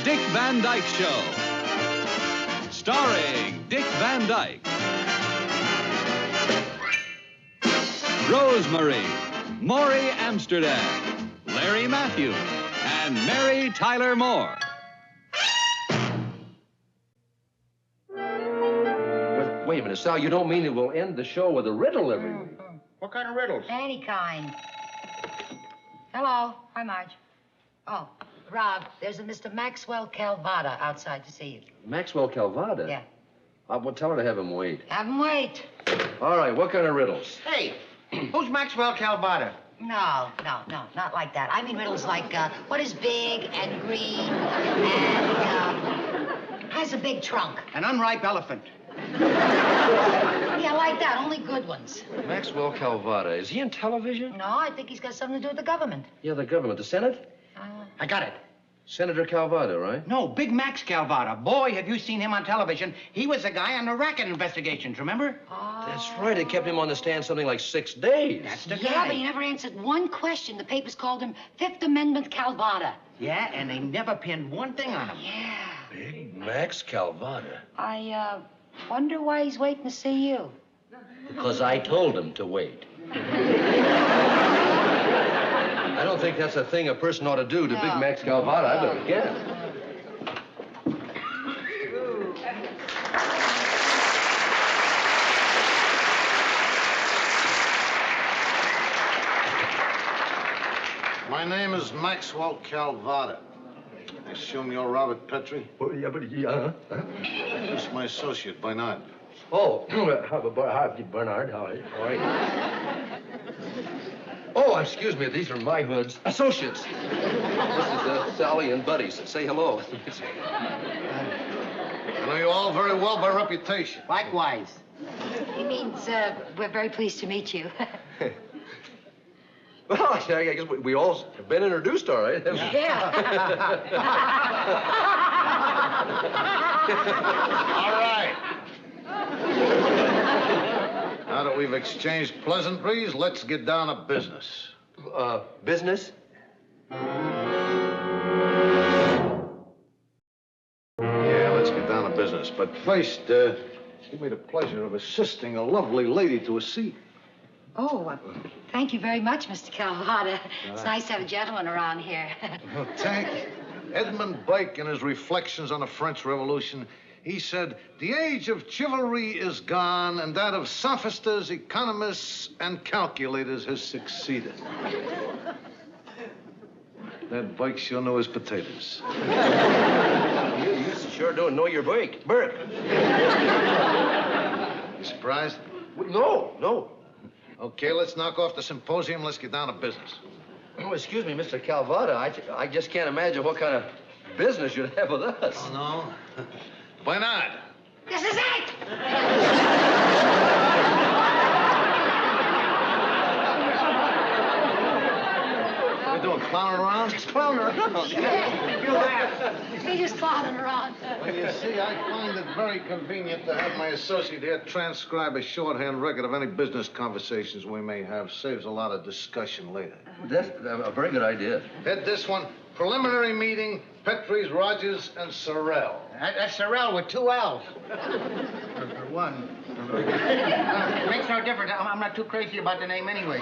Dick Van Dyke Show. Starring Dick Van Dyke. Rosemary, Maury Amsterdam, Larry Matthew, and Mary Tyler Moore. Wait a minute, Sal, you don't mean it will end the show with a riddle every week? What kind of riddles? Any kind. Hello. Hi, Marge. Oh, Rob, there's a Mr. Maxwell Calvada outside to see you. Maxwell Calvada? Yeah. Well, tell her to have him wait. Have him wait. All right, what kind of riddles? Hey, who's Maxwell Calvada? No, not like that. I mean riddles like, what is big and green and, has a big trunk? An unripe elephant. Yeah, like that, only good ones. Maxwell Calvada, is he in television? No, I think he's got something to do with the government. Yeah, the government. The Senate? I got it. Senator Calvada, right? No, Big Max Calvada. Boy, have you seen him on television. He was the guy on the racket investigations, remember? Oh. That's right. They kept him on the stand something like 6 days. That's the Yeah, guy. but he never answered one question. The papers called him Fifth Amendment Calvada. Yeah, and they never pinned one thing on him. Yeah. Big Max Calvada. I, wonder why he's waiting to see you. Because I told him to wait. I don't think that's a thing a person ought to do to No. Big Max Calvada. I better get him. My name is Maxwell Calvada. I assume you're Robert Petrie? Oh, yeah, but This is my associate, Bernard. Oh, hi, Bernard. How are you? Oh, excuse me. These are my hoods. Associates. This is Sally and Buddy. Say hello. I know you all very well by reputation. Likewise. He means, we're very pleased to meet you. Well, I guess we all have been introduced, all right. Yeah. All right. Now that we've exchanged pleasantries, let's get down to business. Business? Yeah, let's get down to business. But first, give me the pleasure of assisting a lovely lady to a seat. Oh, thank you very much, Mr. Calvada. It's nice to have a gentleman around here. Oh, thank you. Edmund Burke, in his reflections on the French Revolution, he said, "The age of chivalry is gone, and that of sophisters, economists, and calculators has succeeded." That Burke sure knew his potatoes. You sure don't know your Burke. Burke. You surprised? No. Okay, let's knock off the symposium. Let's get down to business. Oh, excuse me, Mr. Calvada. I just can't imagine what kind of business you'd have with us. Oh, no? Why not? This is it! What are you doing, clowning around? Just clowning around. He's just clowning around. Well, you see, I find it very convenient to have my associate here transcribe a shorthand record of any business conversations we may have. Saves a lot of discussion later. That's a very good idea. Head this one. Preliminary meeting, Petrie's, Rogers, and Sorrell. That's Sorrell with 2 L's. One. Makes no difference. I'm not too crazy about the name anyway.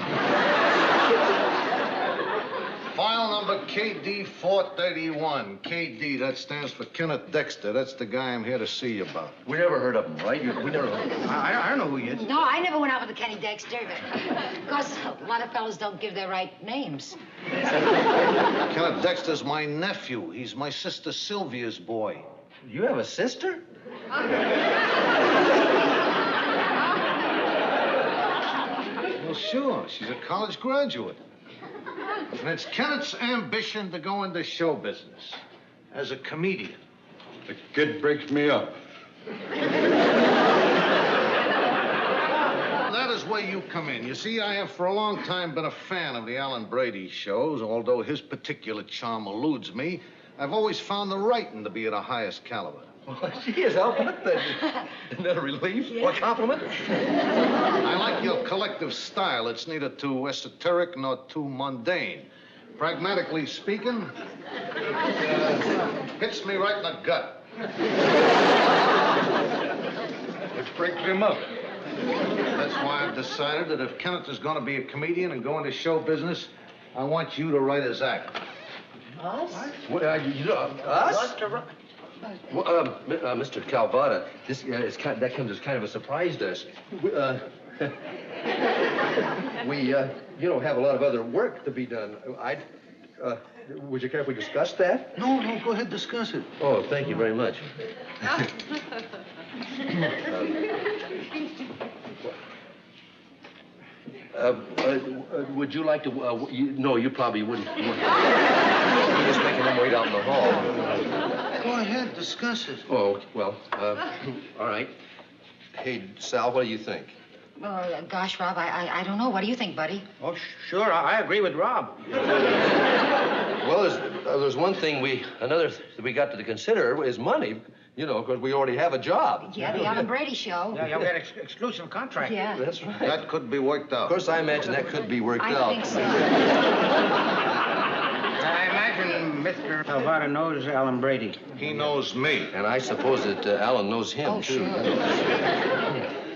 File number KD 431. KD, that stands for Kenneth Dexter. That's the guy I'm here to see you about. We never heard of him, right? We never heard of him. I don't know who he is. No, I never went out with the Kenny Dexter. Of course, a lot of fellas don't give their right names. Kenneth Dexter's my nephew. He's my sister Sylvia's boy. You have a sister? Well, sure. She's a college graduate. And it's Kenneth's ambition to go into show business as a comedian. The kid breaks me up. That is where you come in. You see, I have for a long time been a fan of the Alan Brady shows. Although his particular charm eludes me, I've always found the writing to be of the highest caliber. Well, gee, is that isn't that a relief? Yeah. Or a compliment? I like your collective style. It's neither too esoteric nor too mundane. Pragmatically speaking, hits me right in the gut. It breaks him up. That's why I've decided that if Kenneth is going to be a comedian and go into show business, I want you to write his act. Us? What, us? Well, Mr. Calvada, this that comes as kind of a surprise to us. We have a lot of other work to be done. Would you care if we discussed that? No, go ahead, discuss it. Oh, thank you very much. Would you like to? No, you probably wouldn't. You're just making them wait out in the hall. Go ahead, discuss it. Oh, well, all right. Hey, Sal, what do you think? Gosh, Rob, I don't know. What do you think, buddy? Oh, sure. I agree with Rob. Well, there's one thing another that we got to consider is money. Because we already have a job. Yeah, the Alan Brady show. Yeah, we got an exclusive contract. Yeah. That's right. That could be worked out. Of course, I imagine that could be worked out. I think so. I imagine Mr. Calvada knows Alan Brady. He knows me. And I suppose that Alan knows him, Oh, too. sure.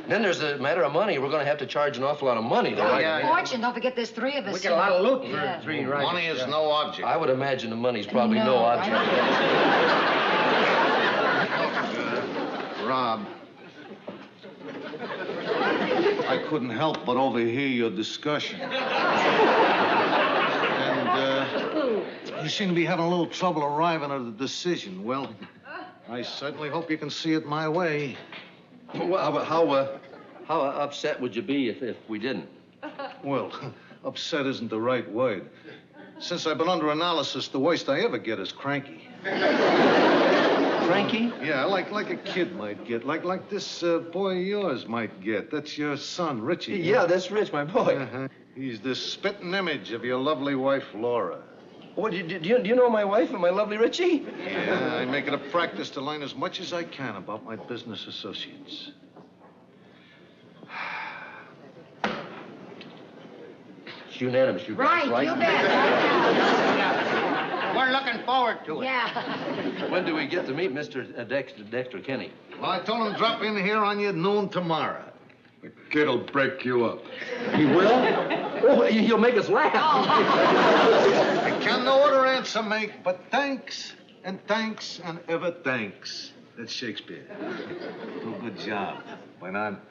Then there's a matter of money. We're going to have to charge an awful lot of money. Fortune, don't forget there's three of us. We get a lot of loot for Yeah. 3 writers. Money is no object. I would imagine the money's probably no No, object. Rob, I couldn't help but overhear your discussion. And you seem to be having a little trouble arriving at a decision. Well, I certainly hope you can see it my way. Well, how upset would you be if we didn't? Well, upset isn't the right word. Since I've been under analysis, the worst I ever get is cranky. Cranky? Yeah, like a kid might get. Like this boy of yours might get. That's your son, Richie. Yeah, that's Rich, my boy. Uh-huh. He's the spitting image of your lovely wife, Laura. What, do you know my wife and my lovely Richie? Yeah, I make it a practice to learn as much as I can about my business associates. It's unanimous, you guys, right? You bet. We're looking forward to it. Yeah. When do we get to meet Mr. Dexter Kenny? Well, I told him to drop in here on you at noon tomorrow. The kid'll break you up. He will? Oh, he'll make us laugh. I can no other answer make, but thanks and ever thanks. That's Shakespeare. Do a good job. Went on.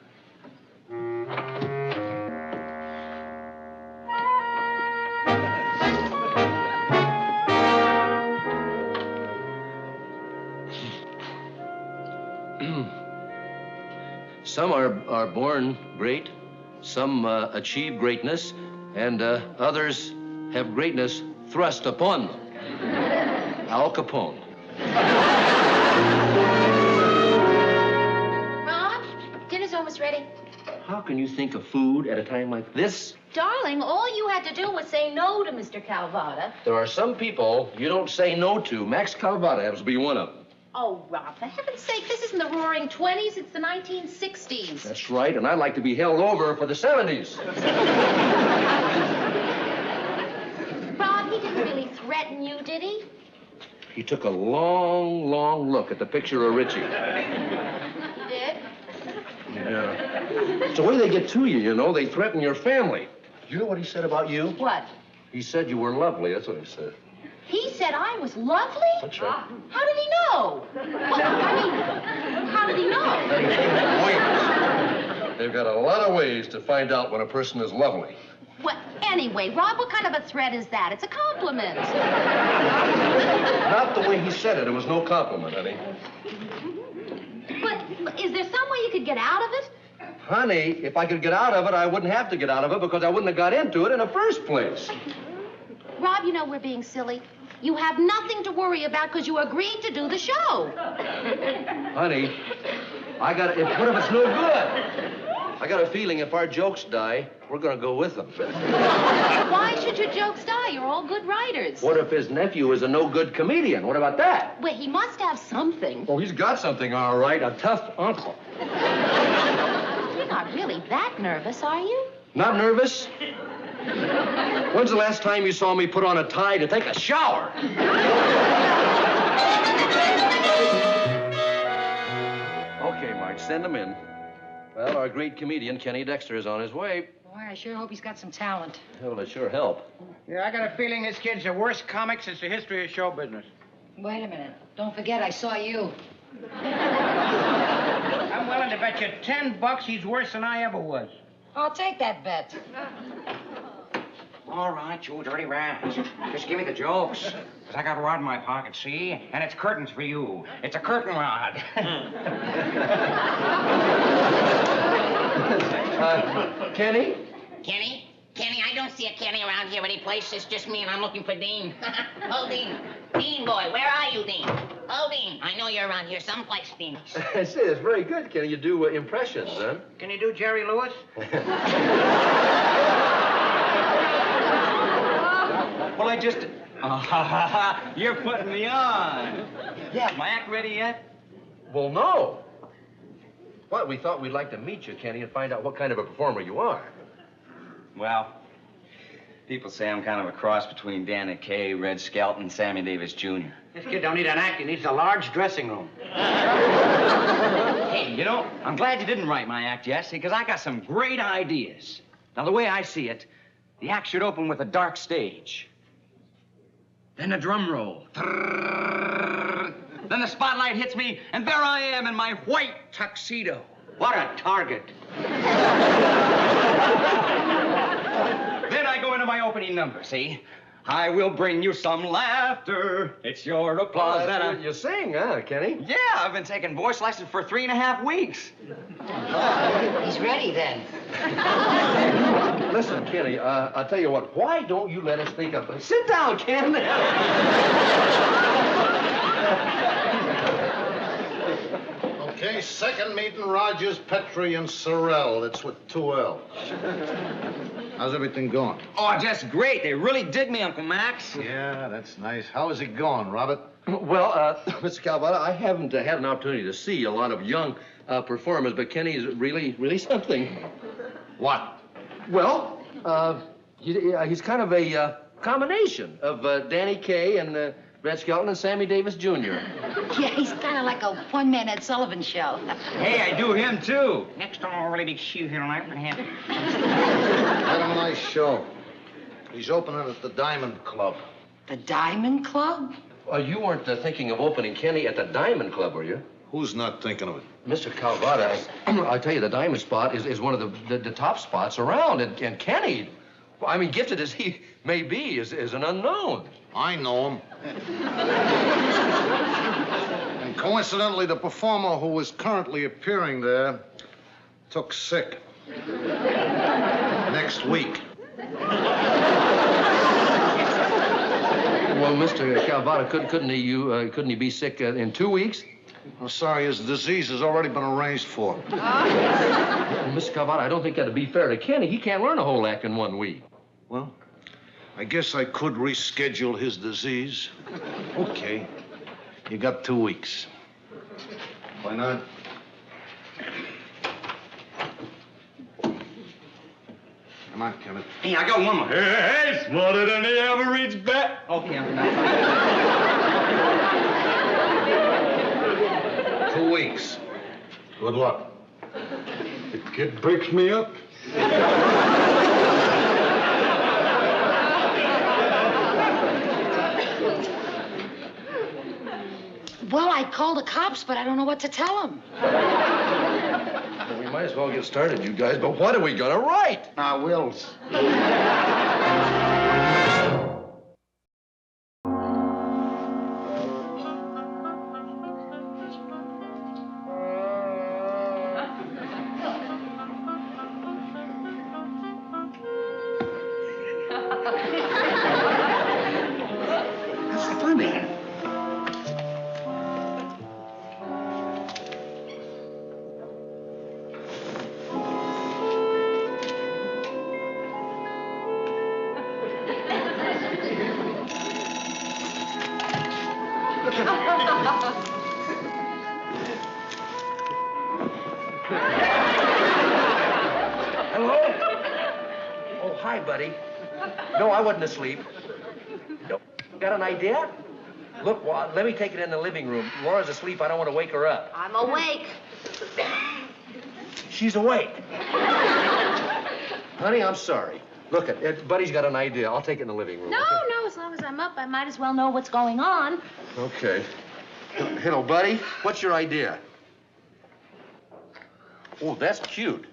Some are born great, some achieve greatness, and others have greatness thrust upon them. Al Capone. Rob, dinner's almost ready. How can you think of food at a time like this? Darling, all you had to do was say no to Mr. Calvada. There are some people you don't say no to. Max Calvada happens to be one of them. Oh, Rob, for heaven's sake, this isn't the roaring 20s, it's the 1960s. That's right, and I'd like to be held over for the 70s. Rob, he didn't really threaten you, did he? He took a long, long look at the picture of Richie. He did? Yeah. It's the way they get to you, you know. They threaten your family. You know what he said about you? What? He said you were lovely. That's what he said. He said I was lovely? That's right. How did he know? Well, I mean, how did he know? Wait. They've got a lot of ways to find out when a person is lovely. Well, anyway, Rob, what kind of a threat is that? It's a compliment. Not the way he said it. It was no compliment, honey. But is there some way you could get out of it? Honey, if I could get out of it, I wouldn't have to get out of it because I wouldn't have got into it in the first place. Rob, you know we're being silly. You have nothing to worry about because you agreed to do the show. Honey, what if it's no good? I got a feeling if our jokes die, we're going to go with them. Why should your jokes die? You're all good writers. What if his nephew is a no-good comedian? What about that? Well, he must have something. Oh, he's got something, all right. A tough uncle. You're not really that nervous, are you? Not nervous? When's the last time you saw me put on a tie to take a shower? Okay, Marge, send him in. Well, our great comedian, Kenny Dexter, is on his way. Boy, I sure hope he's got some talent. Well, it sure help. Yeah, I got a feeling this kid's the worst comic since the history of show business. Wait a minute. Don't forget I saw you. I'm willing to bet you $10 he's worse than I ever was. I'll take that bet. All right, you dirty rat. Just give me the jokes. Because I got a rod in my pocket, see? And it's curtains for you. It's a curtain rod. Kenny? Kenny? Kenny, I don't see a Kenny around here any place. It's just me, and I'm looking for Dean. Oh, Dean. Dean, boy, where are you, Dean? Oh, Dean, I know you're around here someplace, Dean. I say, it's very good, Kenny. You do impressions, huh? Can you do Jerry Lewis? Well, I just... You're putting me on. Yeah, is my act ready yet? Well, no. What? We thought we'd like to meet you, Kenny, and find out what kind of a performer you are. Well, people say I'm kind of a cross between Danny Kaye, Red Skelton, and Sammy Davis Jr. This kid don't need an act. He needs a large dressing room. Hey, you know, I'm glad you didn't write my act, Jesse, because I got some great ideas. Now, the way I see it, the act should open with a dark stage. Then a drum roll. Then the spotlight hits me, and there I am in my white tuxedo. What a target. Then I go into my opening number, see? I will bring you some laughter. It's your applause that I... You sing, huh, Kenny? Yeah, I've been taking voice lessons for 3.5 weeks. He's ready then. Listen, Kenny, I'll tell you what. Why don't you let us think of... Sit down, Ken. Okay, second meeting, Rogers, Petrie, and Sorrell. It's with 2 L's. How's everything going? Oh, just great. They really dig me, Uncle Max. Yeah, that's nice. How is it going, Robert? Well, Mr. Calvada, I haven't had an opportunity to see a lot of young performers, but Kenny's really something. What? Well, he's kind of a combination of Danny Kaye and Red Skelton and Sammy Davis Jr. Yeah, he's kind of like a one-man Ed Sullivan show. Hey, I do him, too. Next time I'll really big shoe here tonight. Had him a nice show. He's opening at the Diamond Club. The Diamond Club? You weren't thinking of opening Kenny at the Diamond Club, were you? Who's not thinking of it? Mr. Calvada, I tell you, the Diamond spot is one of the top spots around, and Kenny, I mean, gifted as he may be, is an unknown. I know him. And coincidentally, the performer who is currently appearing there took sick. Next week. Well, Mr. Calvada, couldn't he be sick in 2 weeks? I'm sorry, his disease has already been arranged for. Mr. Calvada, I don't think that'd be fair to Kenny. He can't learn a whole act in 1 week. Well, I guess I could reschedule his disease. Okay. You got 2 weeks. Why not? Come on, Kevin. Hey, I got one more. Hey, smarter than the average bat. Okay, Uncle Max. 2 weeks. Good luck. The kid breaks me up. Well, I called the cops, but I don't know what to tell them. Well, we might as well get started, you guys, but what are we gonna write? Wills. That's funny. Hello? Oh, hi, buddy. No, I wasn't asleep. No. Got an idea? Look, let me take it in the living room. Laura's asleep. I don't want to wake her up. I'm awake. She's awake. Honey, I'm sorry. Look, Buddy's got an idea. I'll take it in the living room. No, okay? no, as long as I'm up, I might as well know what's going on. Okay. Hello, Buddy. What's your idea? Oh, that's cute.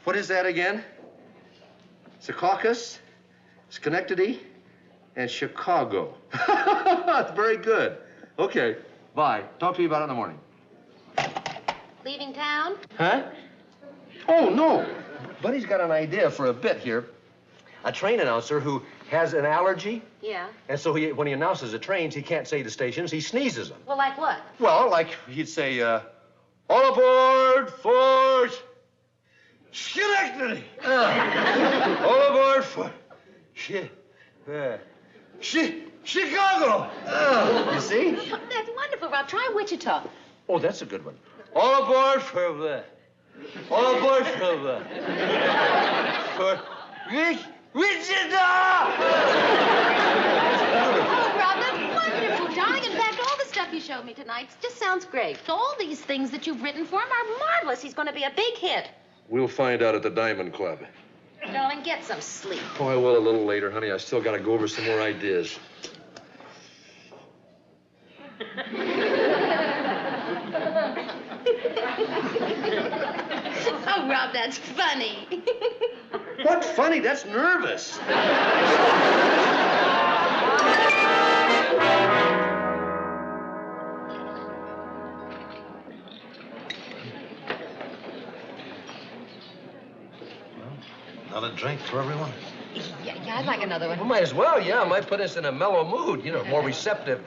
What is that again? Secaucus, Schenectady, and Chicago. That's very good. Okay, bye. Talk to you about it in the morning. Leaving town? Huh? Oh, no. Buddy's got an idea for a bit here. A train announcer who has an allergy. Yeah. And so when he announces the trains, he can't say the stations. He sneezes them. Well, like what? Well, like he'd say, all aboard for Schenectady. All aboard for Chicago. You see? That's wonderful, Rob. Try Wichita. Oh, that's a good one. All aboard for Wichita. Oh, Rob, that's wonderful, darling. In fact, all the stuff you showed me tonight just sounds great. All these things that you've written for him are marvelous. He's going to be a big hit. We'll find out at the Diamond Club. Darling, get some sleep. Oh, I will a little later, honey. I still got to go over some more ideas. Oh, Rob, that's funny. What funny? That's nervous. Another drink for everyone? Yeah, I'd like another one. We might as well, yeah. Might put us in a mellow mood, you know, more receptive.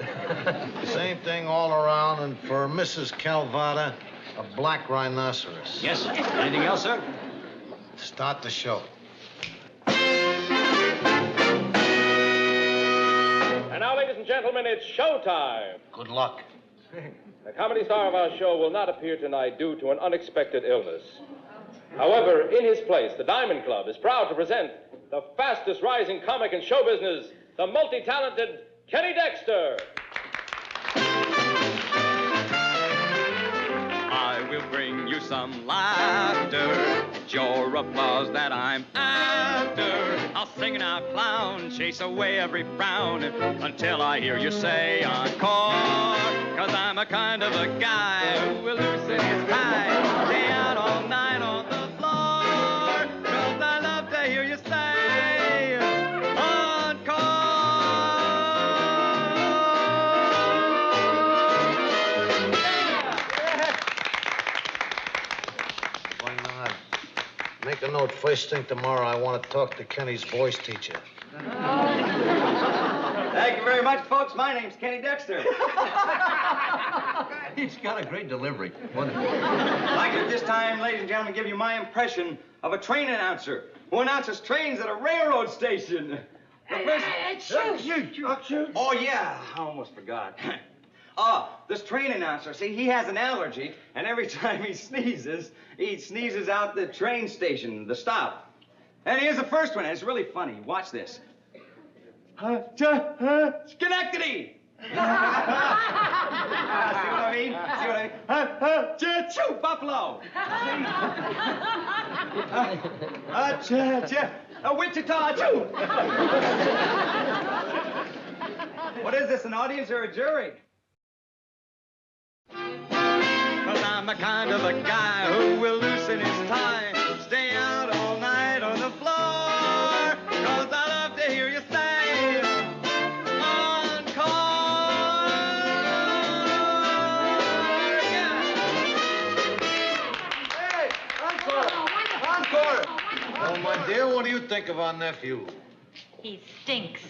Same thing all around, and for Mrs. Calvada, a black rhinoceros. Yes. Anything else, sir? Start the show. And now, ladies and gentlemen, it's showtime. Good luck. The comedy star of our show will not appear tonight due to an unexpected illness. However, in his place, the Diamond Club is proud to present the fastest rising comic in show business, the multi-talented Kenny Dexter. I will bring you some laughter. It's your applause that I'm after. I'll sing and I'll clown, chase away every frown until I hear you say encore. 'Cause I'm a kind of a guy who will loosen his tie, stay out all night on the floor. 'Cause I love to hear you say encore. Why not? Make a note. First thing tomorrow, I want to talk to Kenny's voice teacher. Thank you very much, folks. My name's Kenny Dexter. He's got a great delivery. Wonderful. I'd like to at this time, ladies and gentlemen, give you my impression of a train announcer who announces trains at a railroad station. The first... Oh, yeah. I almost forgot. This train announcer, see, he has an allergy, and every time he sneezes out the train station, the stop. And here's the first one, and it's really funny. Watch this. Schenectady! See what I mean? See what I mean? Choo, Buffalo! Wichita, choo! What is this, an audience or a jury? 'Cause I'm the kind of a guy who will loosen his tie, stay out all night on the floor. 'Cause I love to hear you say encore. Yeah. Hey, encore! Encore! Oh, my dear, what do you think of our nephew? He stinks.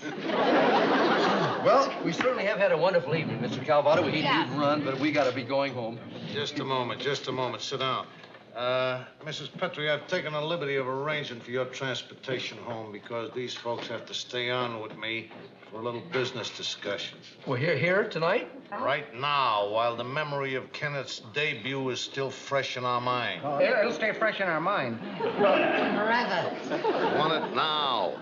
Well, we certainly have had a wonderful evening, Mr. Calvada. We hate to even run, but we got to be going home. Just a moment. Sit down. Mrs. Petrie, I've taken the liberty of arranging for your transportation home because these folks have to stay on with me for a little business discussion. We're here tonight? Right now, while the memory of Kenneth's debut is still fresh in our mind. Oh, it'll stay fresh in our mind. Forever. I want it now,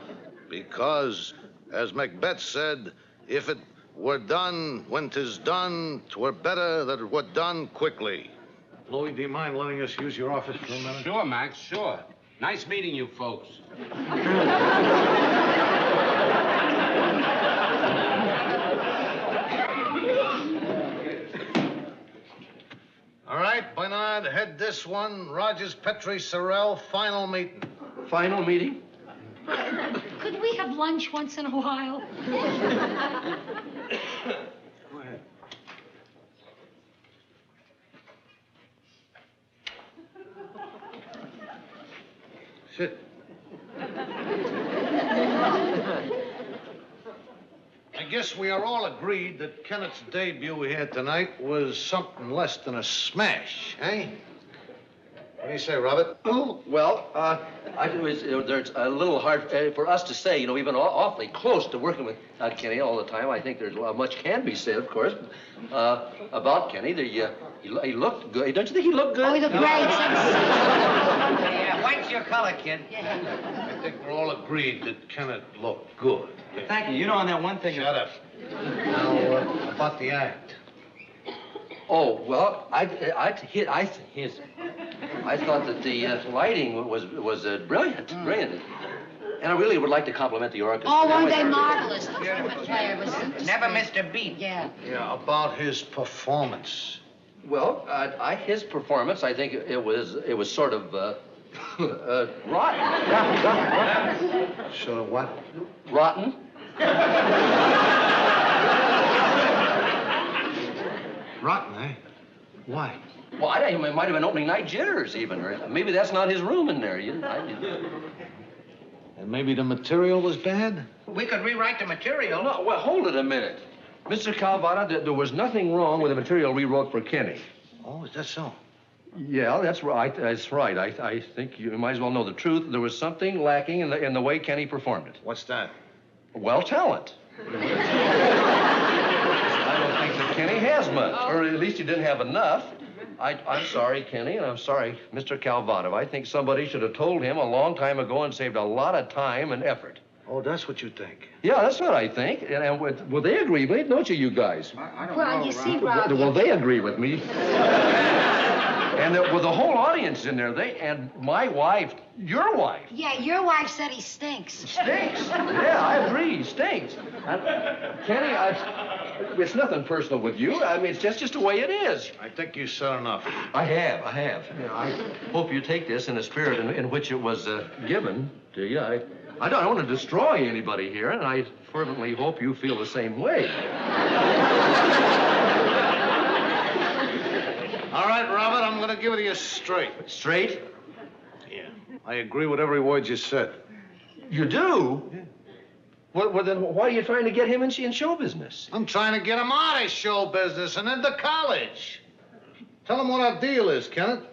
because, as Macbeth said, if it we're done when 'tis done. 'Twere better that it were done quickly. Louis, do you mind letting us use your office for a minute? Sure, Max, sure. Nice meeting you folks. All right, Bernard, head this one. Rogers, Petrie, Sorrell, final meeting. Final meeting? Could we have lunch once in a while? Go ahead. Sit. I guess we are all agreed that Kenneth's debut here tonight was something less than a smash, eh? What do you say, Robert? Oh, well, there's a little hard for us to say. You know, we've been awfully close to working with Kenny all the time. I think there's much can be said, of course, about Kenny. He looked good. Don't you think he looked good? Oh, he looked great. Yeah, white's your color, kid. I think we're all agreed that Kenneth looked good. Thank you. You know, on that one thing... Shut up. Now, about the act. Oh, well, I thought that the lighting was brilliant, brilliant. And I really would like to compliment the orchestra. Oh, weren't they marvelous? The trumpet player was... Never missed a beat. Yeah. Yeah, about his performance. Well, his performance, I think it was sort of rotten. Sort of what? Rotten. Rotten, eh? Why? Well, it might have been opening night jitters, even, or maybe that's not his room in there. And maybe the material was bad? We could rewrite the material. No, well, hold it a minute. Mr. Calvada, there was nothing wrong with the material we wrote for Kenny. Oh, is that so? Yeah, that's right. That's right. I think you might as well know the truth. There was something lacking in the way Kenny performed it. What's that? Well, talent. I don't think that Kenny has much, or at least he didn't have enough. I'm sorry, Kenny, and I'm sorry, Mr. Calvada. I think somebody should have told him a long time ago and saved a lot of time and effort. Oh, that's what you think? Yeah, that's what I think. And well, they agree with me, don't you guys? I don't Well, know, you see, Rob... Well, they agree with me. And with the whole audience in there, and my wife, your wife. Yeah, your wife said he stinks. Stinks. Yeah, I agree. He stinks. Kenny, it's nothing personal with you. I mean, it's just the way it is. I think you said enough. I have. Yeah, I hope you take this in the spirit in which it was given to you. I don't want to destroy anybody here, and I fervently hope you feel the same way. All right, Robert, I'm going to give it to you straight. Straight? Yeah. I agree with every word you said. You do? Yeah. Well, then why are you trying to get him in show business? I'm trying to get him out of show business and into college. Tell him what our deal is, Kenneth.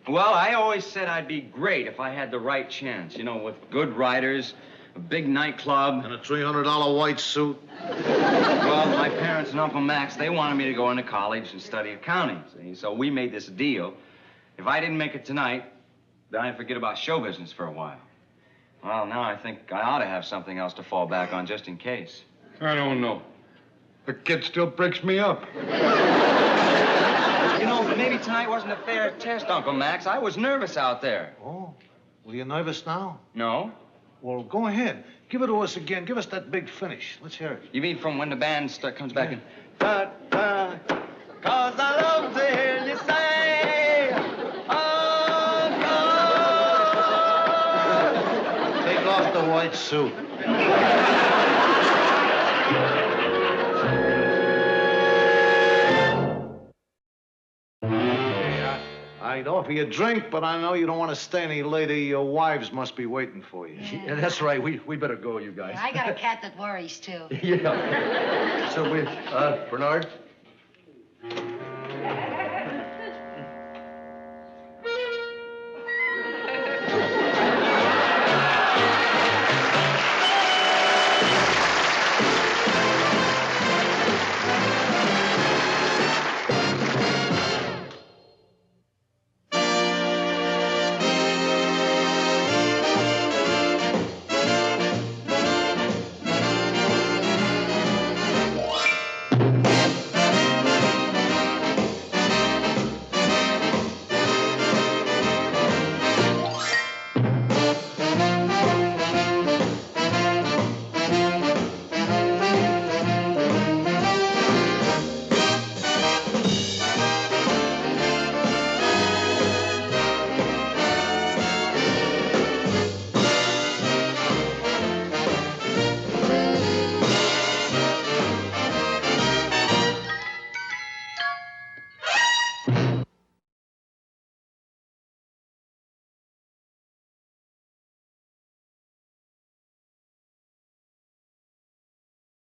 Well, I always said I'd be great if I had the right chance, you know, with good writers, a big nightclub. And a $300 white suit. Well, my parents and Uncle Max, they wanted me to go into college and study accounting, see? So we made this deal. If I didn't make it tonight, then I'd forget about show business for a while. Well, now I think I ought to have something else to fall back on just in case. I don't know. The kid still breaks me up. You know, maybe tonight wasn't a fair test, Uncle Max. I was nervous out there. Oh, well, you nervous now? No? Well, go ahead. Give it to us again. Give us that big finish. Let's hear it. You mean from when the band comes back in? Da, da, 'cause I love to hear you say, oh, God. Take off the white suit. I'd offer you a drink, but I know you don't want to stay any later. Your wives must be waiting for you. Yeah, that's right. We better go, you guys. Yeah, I got a cat that worries, too. Yeah. So Bernard,